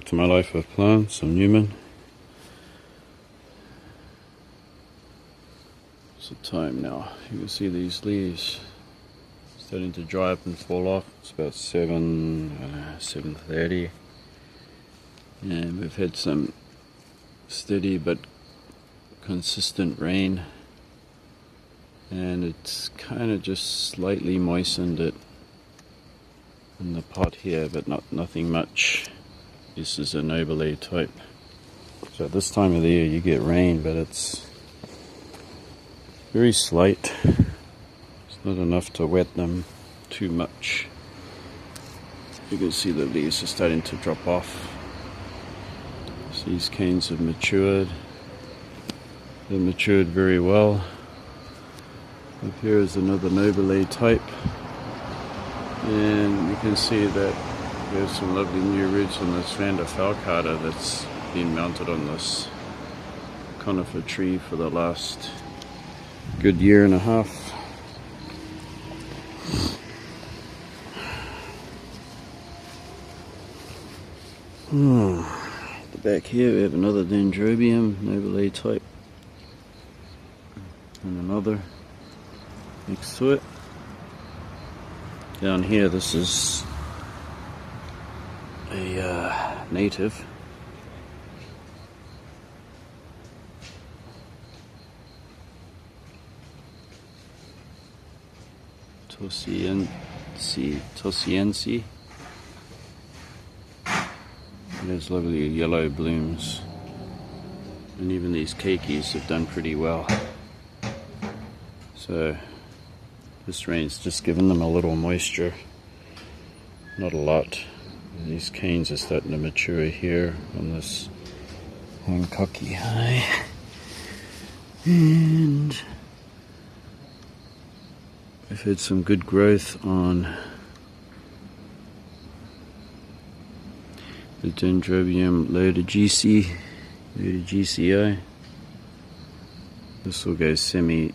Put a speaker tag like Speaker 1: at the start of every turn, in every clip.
Speaker 1: to my life of plants. I'm Newman. What's the time now? You can see these leaves starting to dry up and fall off. It's about 7:30, and we've had some steady but consistent rain, and it's kind of just slightly moistened it in the pot here, but nothing much. This is an overlay type. So at this time of the year you get rain, but it's very slight. It's not enough to wet them too much. You can see the leaves are starting to drop off. So these canes have matured. They've matured very well. Up here is another overlay type. And you can see that there's some lovely new roots on this Vanda falcata that's been mounted on this conifer tree for the last good year and a half. At the back here we have another dendrobium, overlay type, and another next to it. Down here, this is a native. Tosiense. There's lovely yellow blooms, and even these keikis have done pretty well. So this rain's just given them a little moisture, not a lot. These canes are starting to mature here on this Hancocky high, and we've had some good growth on the Dendrobium lodogicii. This will go semi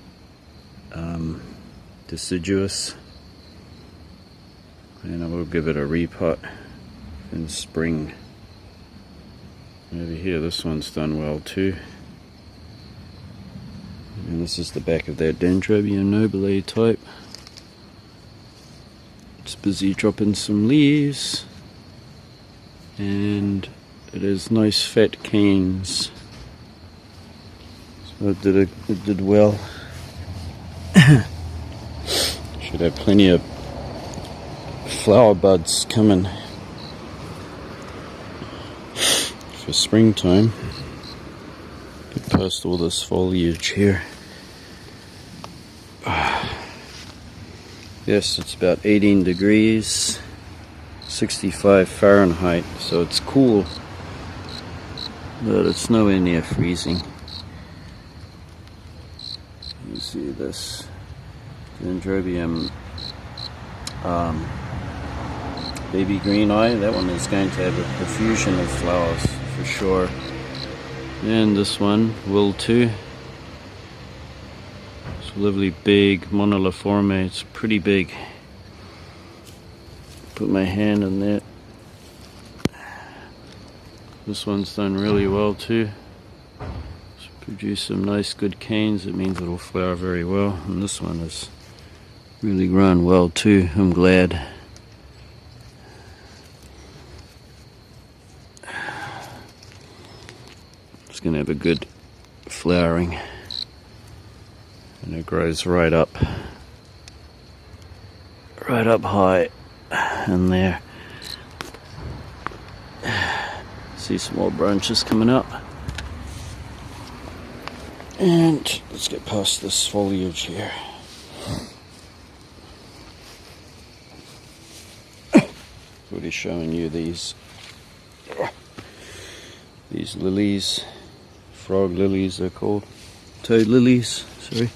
Speaker 1: deciduous, and I will give it a repot in spring. Over here, this one's done well too, and this is the back of that Dendrobium nobile type. It's busy dropping some leaves, and it has nice fat canes, so it did well. Should have plenty of flower buds coming for springtime. Get past all this foliage here. Yes, it's about 18 degrees, 65 Fahrenheit, so it's cool, but it's nowhere near freezing. You see this Dendrobium baby green eye. That one is going to have a profusion of flowers for sure. And this one will too. It's a lovely big moniliforme. It's pretty big. Put my hand in there. This one's done really well too. It's produced some nice good canes. It means it'll flower very well. And this one has really grown well too. I'm glad. It's going to have a good flowering, and it grows right up high in there. See some more branches coming up, and let's get past this foliage here. Already showing you these lilies, frog lilies they're called, toad lilies, sorry.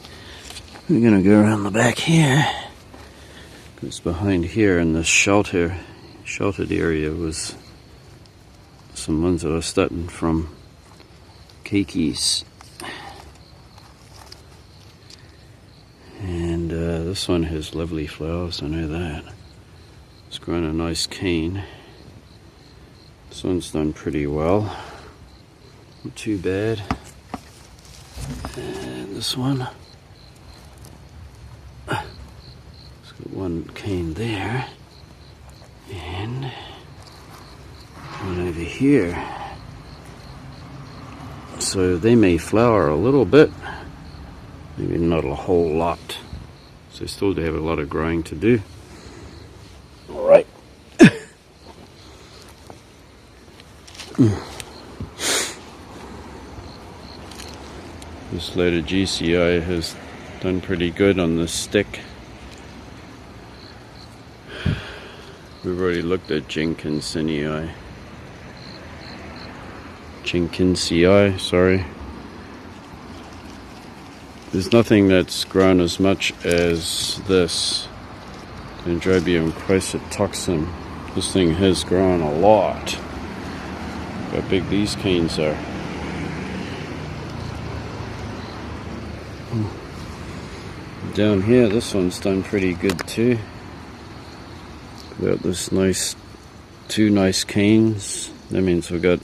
Speaker 1: We're gonna go around the back here, because behind here in this sheltered area was some ones that are starting from keikis. And this one has lovely flowers, I know that. It's grown a nice cane. This one's done pretty well, not too bad. And this one, it's got one cane there, and one over here. So they may flower a little bit, maybe not a whole lot. So still do have a lot of growing to do. All right. This load of GCI has done pretty good on this stick. We've already looked at Jenkinsii. Sorry. There's nothing that's grown as much as this, Dendrobium chrysitoxum. This thing has grown a lot. Look how big these canes are. Down here, this one's done pretty good too. Got this two nice canes. That means we've got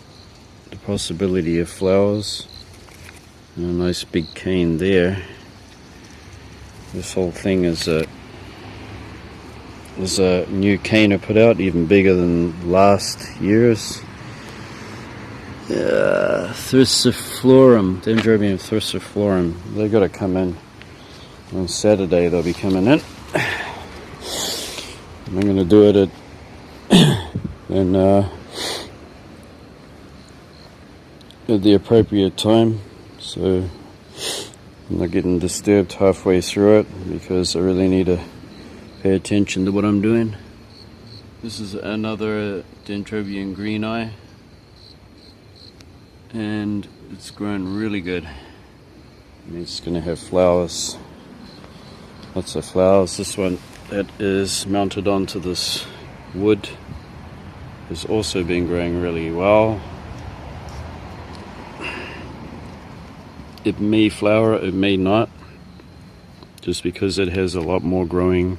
Speaker 1: the possibility of flowers. And a nice big cane there. This whole thing is a new cane I put out, even bigger than last year's. Thriciflorum, Dendrobium thriciflorum. They got to come in on Saturday. They'll be coming in. I'm going to do it at the appropriate time, so I'm not getting disturbed halfway through it, because I really need to pay attention to what I'm doing. This is another Dendrobium green eye, and it's grown really good. And it's going to have flowers, lots of flowers. This one that is mounted onto this wood has also been growing really well. It may flower, it may not, just because it has a lot more growing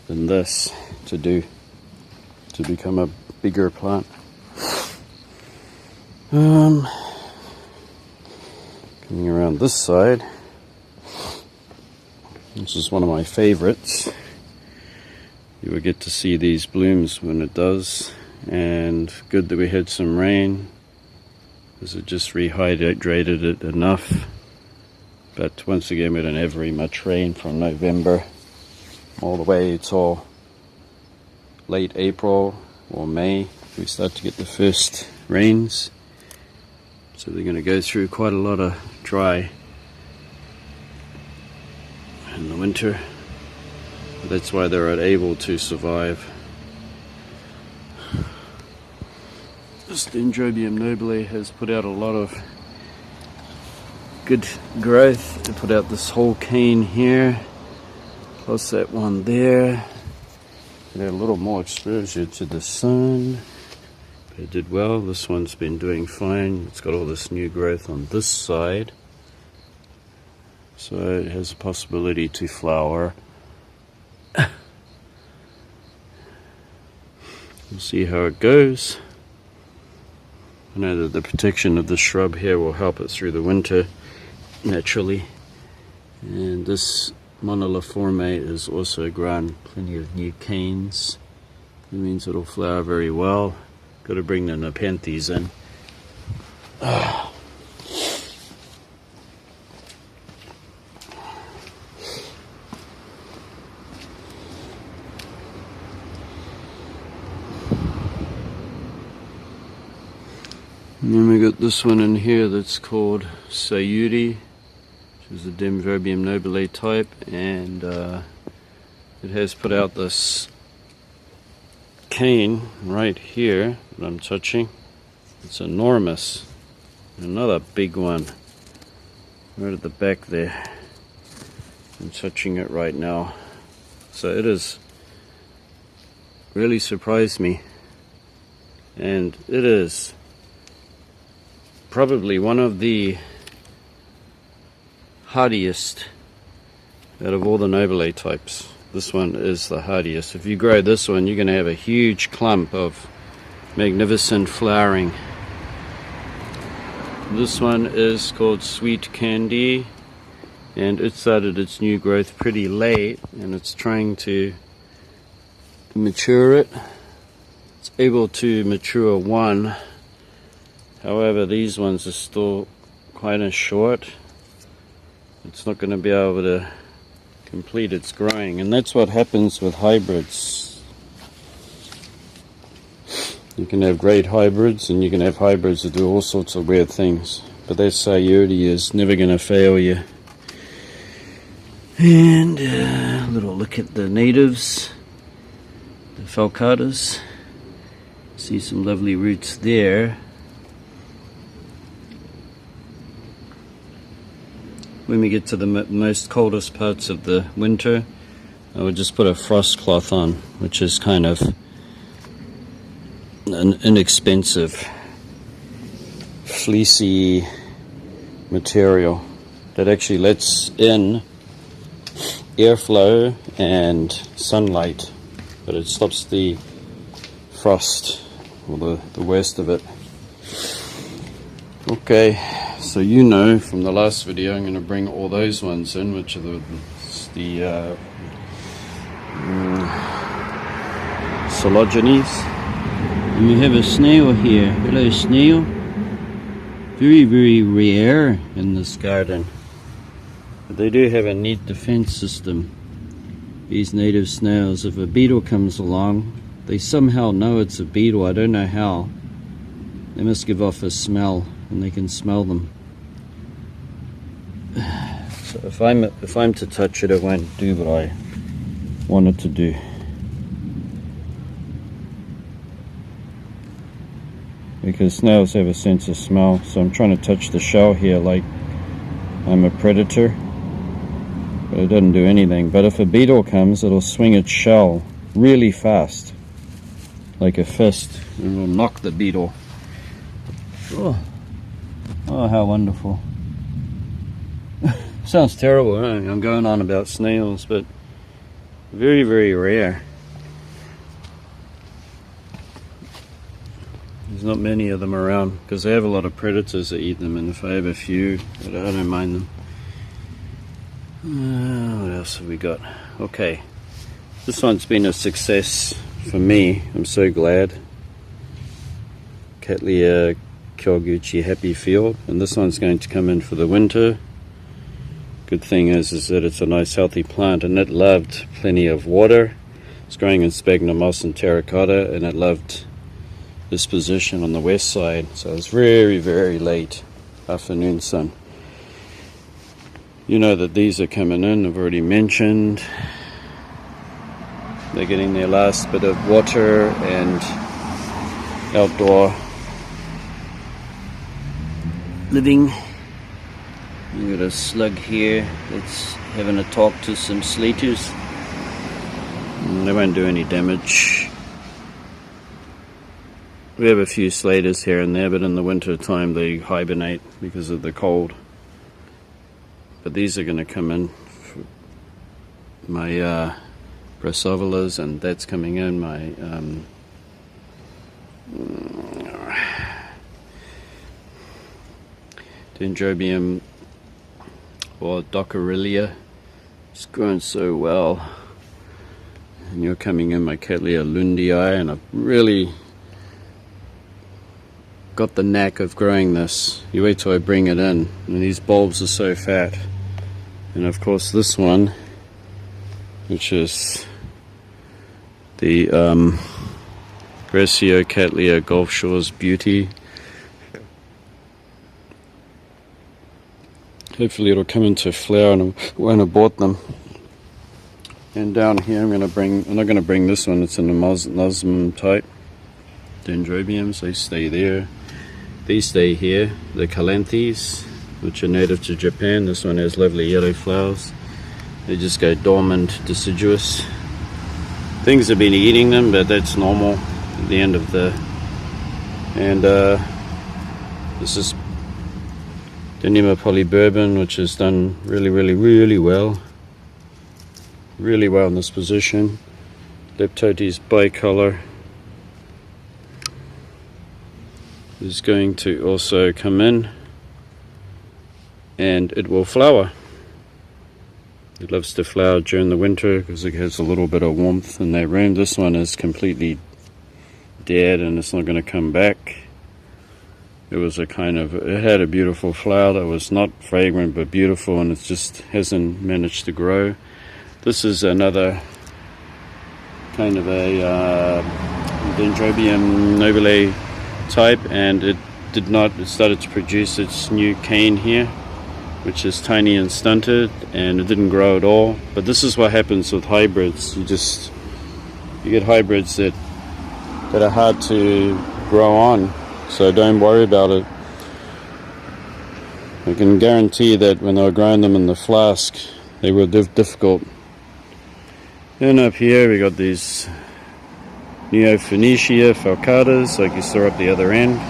Speaker 1: than this to do to become a bigger plant. Coming around this side, this is one of my favorites. You will get to see these blooms when it does, and good that we had some rain, because it just rehydrated it enough. But once again, we don't have very much rain from November all the way till late April or May. We start to get the first rains, so they're going to go through quite a lot of dry in the winter. That's why they're able to survive. This Dendrobium nobile has put out a lot of good growth. They put out this whole cane here, plus that one there. It had a little more exposure to the sun. It did well. This one's been doing fine. It's got all this new growth on this side, so it has a possibility to flower. We'll see how it goes. I know that the protection of the shrub here will help it through the winter naturally. And this moniliforme is also grown plenty of new canes. That means it'll flower very well. Got to bring the nepenthes in. And then we got this one in here that's called Sayuri, which is a Dendrobium nobile type, and it has put out this cane right here that I'm touching. It's enormous. Another big one right at the back there. I'm touching it right now. So it has really surprised me, and it is probably one of the hardiest out of all the nobile types. This one is the hardiest. If you grow this one, you're going to have a huge clump of magnificent flowering. This one is called Sweet Candy, and it started its new growth pretty late, and it's trying to mature it. It's able to mature one. However, these ones are still quite short. It's not going to be able to complete its growing, and that's what happens with hybrids. You can have great hybrids, and you can have hybrids that do all sorts of weird things, but that Sayuri is never going to fail you. And a little look at the natives, the falcatas. See some lovely roots there. When we get to the most coldest parts of the winter, I would just put a frost cloth on, which is kind of an inexpensive, fleecy material that actually lets in airflow and sunlight, but it stops the frost, or the worst of it. Okay, so you know from the last video I'm going to bring all those ones in, which are the Coleogenes. And we have a snail here. Hello, snail. Very, very rare in this garden. But they do have a neat defense system. These native snails, if a beetle comes along, they somehow know it's a beetle. I don't know how. They must give off a smell, and they can smell them. So if I'm to touch it, it won't do what I want it to do. Because snails have a sense of smell, so I'm trying to touch the shell here like I'm a predator, but it doesn't do anything. But if a beetle comes, it'll swing its shell really fast, like a fist, and it'll knock the beetle. Oh, how wonderful. Sounds terrible, huh? I'm going on about snails, but very, very rare. There's not many of them around because they have a lot of predators that eat them, and if I have a few, I don't mind them. What else have we got? Okay, this one's been a success for me. I'm so glad. Cattleya Kyoguchi Happy Field, and this one's going to come in for the winter. Good thing is that it's a nice healthy plant, and it loved plenty of water. It's growing in sphagnum moss and terracotta, and it loved this position on the west side, so it's very, very late afternoon sun. You know that these are coming in, I've already mentioned. They're getting their last bit of water and outdoor living. We got a slug here that's having a talk to some slaters. They won't do any damage. We have a few slaters here and there, but in the winter time they hibernate because of the cold. But these are going to come in for my Brassavolas, and that's coming in my Dendrobium or Dockerillia. It's growing so well. And you're coming in my Cattleya Lundii, and I've really got the knack of growing this. You wait till I bring it in, and these bulbs are so fat. And of course this one, which is the Braccio-Cattleya Gulf Shores Beauty. Hopefully it'll come into flower and I won't abort them. And down here I'm not going to bring this one, it's in the Nosm type. Dendrobiums, they stay there. These stay here, the Calanthes, which are native to Japan. This one has lovely yellow flowers. They just go dormant, deciduous. Things have been eating them, but that's normal at the end of the... And this is Denema polybourbon, which has done really, really, really well. Really well in this position. Leptotes bicolor. is going to also come in, and it will flower. It loves to flower during the winter because it has a little bit of warmth in that room. This one is completely dead and it's not going to come back. It was it had a beautiful flower that was not fragrant but beautiful, and it just hasn't managed to grow. This is another kind of a Dendrobium nobile type, and it started to produce its new cane here, which is tiny and stunted, and it didn't grow at all. But this is what happens with hybrids. You get hybrids that are hard to grow on, so don't worry about it. I can guarantee that when they were growing them in the flask, they were difficult. Then up here we got these Neophoenicia falcatas, like you saw up the other end.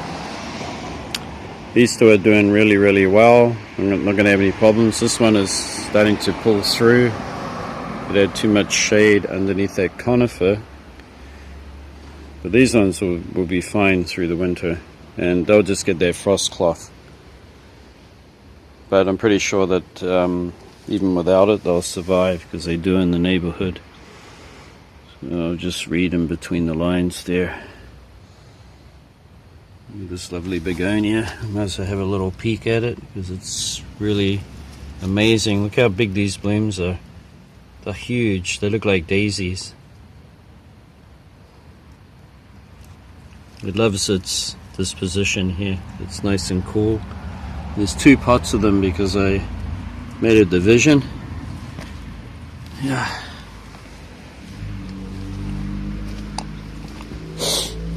Speaker 1: These two are doing really, really well. I'm not going to have any problems. This one is starting to pull through. It had too much shade underneath that conifer. But these ones will be fine through the winter, and they'll just get their frost cloth. But I'm pretty sure that even without it, they'll survive, because they do in the neighborhood. So I'll just read in between the lines there. This lovely begonia. I might as well have a little peek at it because it's really amazing. Look how big these blooms are. They're huge. They look like daisies. It loves this position here. It's nice and cool. There's 2 pots of them because I made a division. Yeah.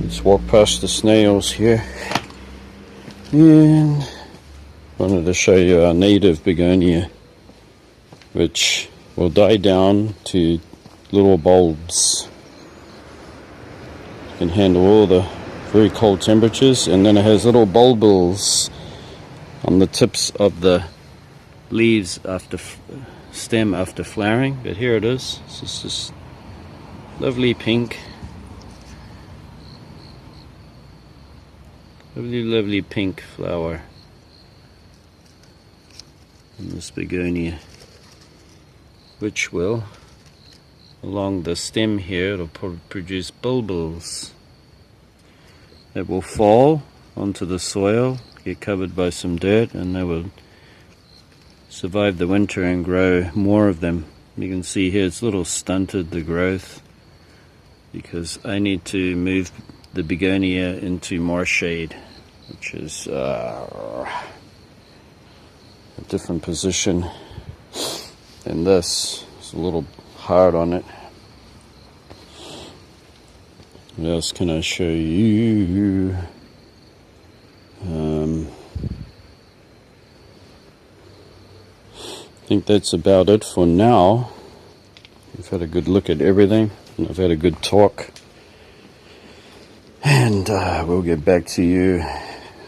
Speaker 1: Let's walk past the snails here, and I wanted to show you our native begonia, which will die down to little bulbs. It can handle all the very cold temperatures, and then it has little bulbils on the tips of the leaves after stem after flowering. But here it is. It's just this lovely pink. Lovely pink flower in this begonia, which will, along the stem here, it'll produce bulbils that will fall onto the soil, get covered by some dirt, and they will survive the winter and grow more of them. You can see here it's a little stunted, the growth, because I need to move the begonia into more shade, which is a different position than this. It's a little hard on it. What else can I show you? I think that's about it for now. We've had a good look at everything, and I've had a good talk. And we'll get back to you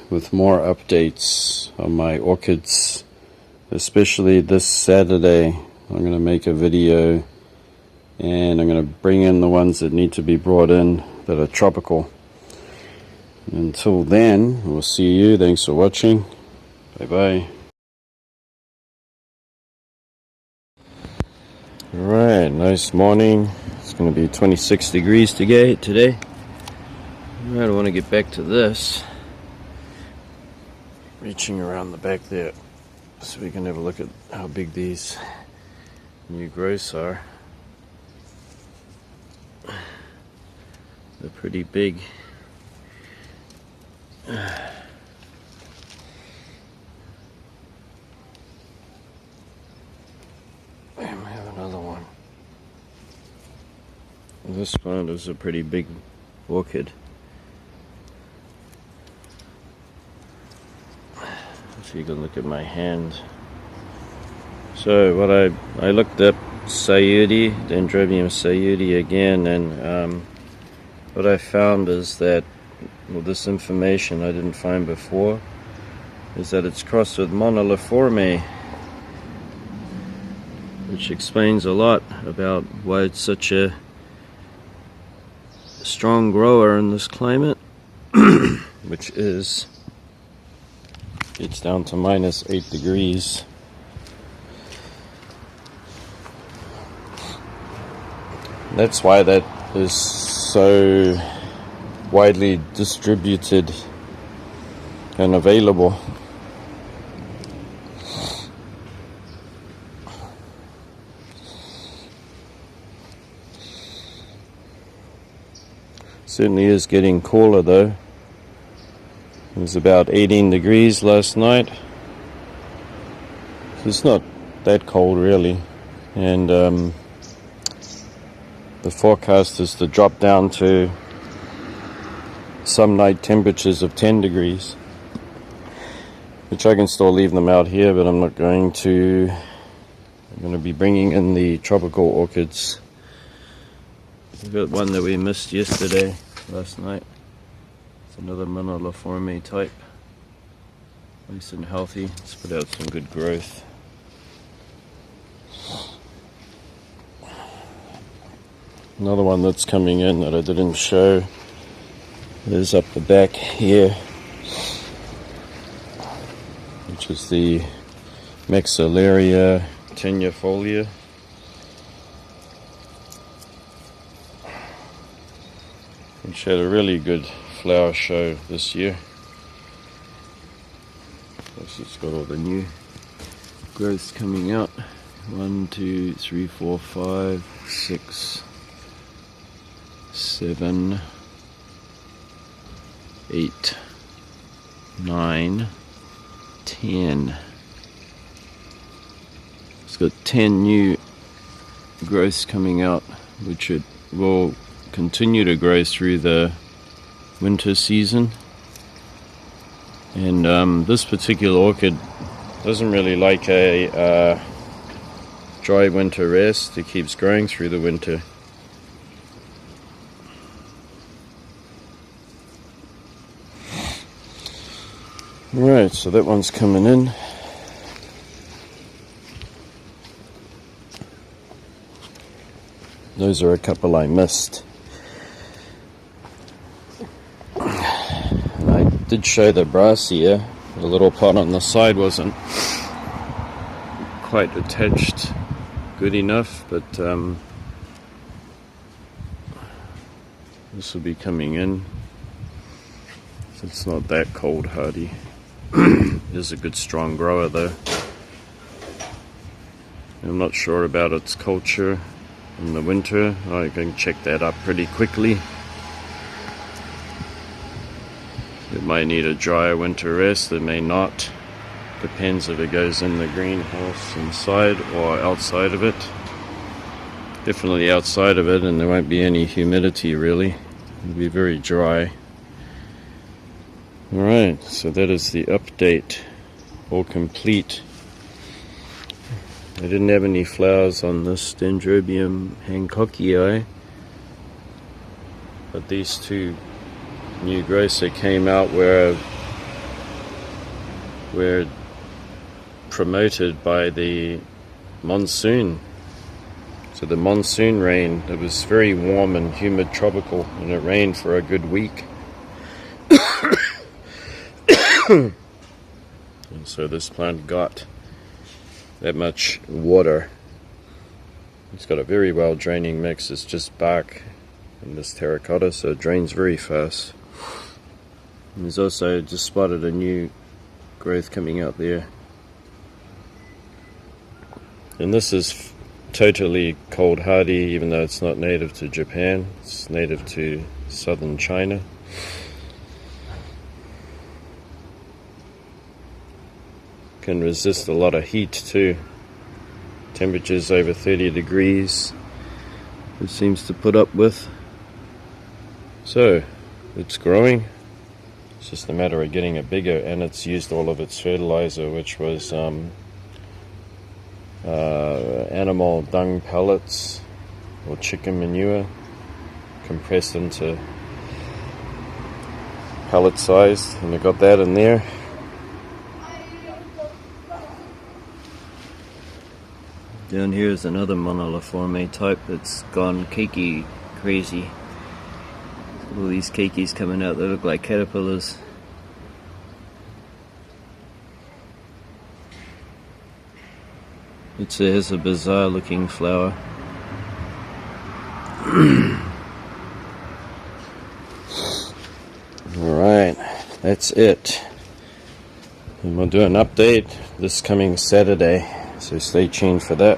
Speaker 1: with more updates on my orchids, especially this Saturday. I'm going to make a video, and I'm going to bring in the ones that need to be brought in that are tropical. Until then, we'll see you. Thanks for watching. Bye bye. Alright, nice morning. It's going to be 26 degrees today. Alright, I want to get back to this. Reaching around the back there so we can have a look at how big these new growths are. They're pretty big. I have another one. This one is a pretty big orchid. So you can look at my hand. So what I looked up Sayuri, Dendrobium Sayuri again, and what I found is that, well, this information I didn't find before, is that it's crossed with Moniliforme, which explains a lot about why it's such a strong grower in this climate, which which is, it's down to -8 degrees. That's why that is so widely distributed and available. Certainly is getting cooler though. It was about 18 degrees last night. It's not that cold really, and the forecast is to drop down to some night temperatures of 10 degrees, which I can still leave them out here, but I'm not going to. I'm going to be bringing in the tropical orchids. We've got one that we missed yesterday, last night. It's another moniliforme type. Nice and healthy. Let's put out some good growth. Another one that's coming in that I didn't show is up the back here, which is the Maxillaria tenuifolia. Which had a really good flower show this year. Plus it's got all the new growths coming out. 1, 2, 3, 4, 5, 6, 7, 8, 9, 10. It's got 10 new growths coming out, which it will continue to grow through the winter season. And this particular orchid doesn't really like a dry winter rest. It keeps growing through the winter. Right, so that one's coming in. Those are a couple I missed. And I did show the brassica. The little pot on the side wasn't quite attached good enough, but this will be coming in. So it's not that cold hardy. It is a good strong grower though. I'm not sure about its culture in the winter. I can check that up pretty quickly. It might need a drier winter rest, it may not. Depends if it goes in the greenhouse inside or outside of it. Definitely outside of it, and there won't be any humidity really. It'll be very dry. Alright, so that is the update. All complete. I didn't have any flowers on this Dendrobium hancockii, but these two new growths that came out were promoted by the monsoon. So the monsoon rain, it was very warm and humid tropical, and it rained for a good week. And so this plant got that much water. It's got a very well draining mix. It's just bark and this terracotta, so it drains very fast. And there's also just spotted a new growth coming out there. And this is totally cold hardy, even though it's not native to Japan. It's native to southern China. Can resist a lot of heat too. Temperatures over 30 degrees it seems to put up with. So it's growing. It's just a matter of getting it bigger, and it's used all of its fertilizer, which was animal dung pellets or chicken manure compressed into pellet size, and we got that in there. Down here is another moniliforme type that's gone cakey crazy. All these cakeys coming out, they look like caterpillars. There's a bizarre looking flower. Alright, that's it. And we'll do an update this coming Saturday, so stay tuned for that.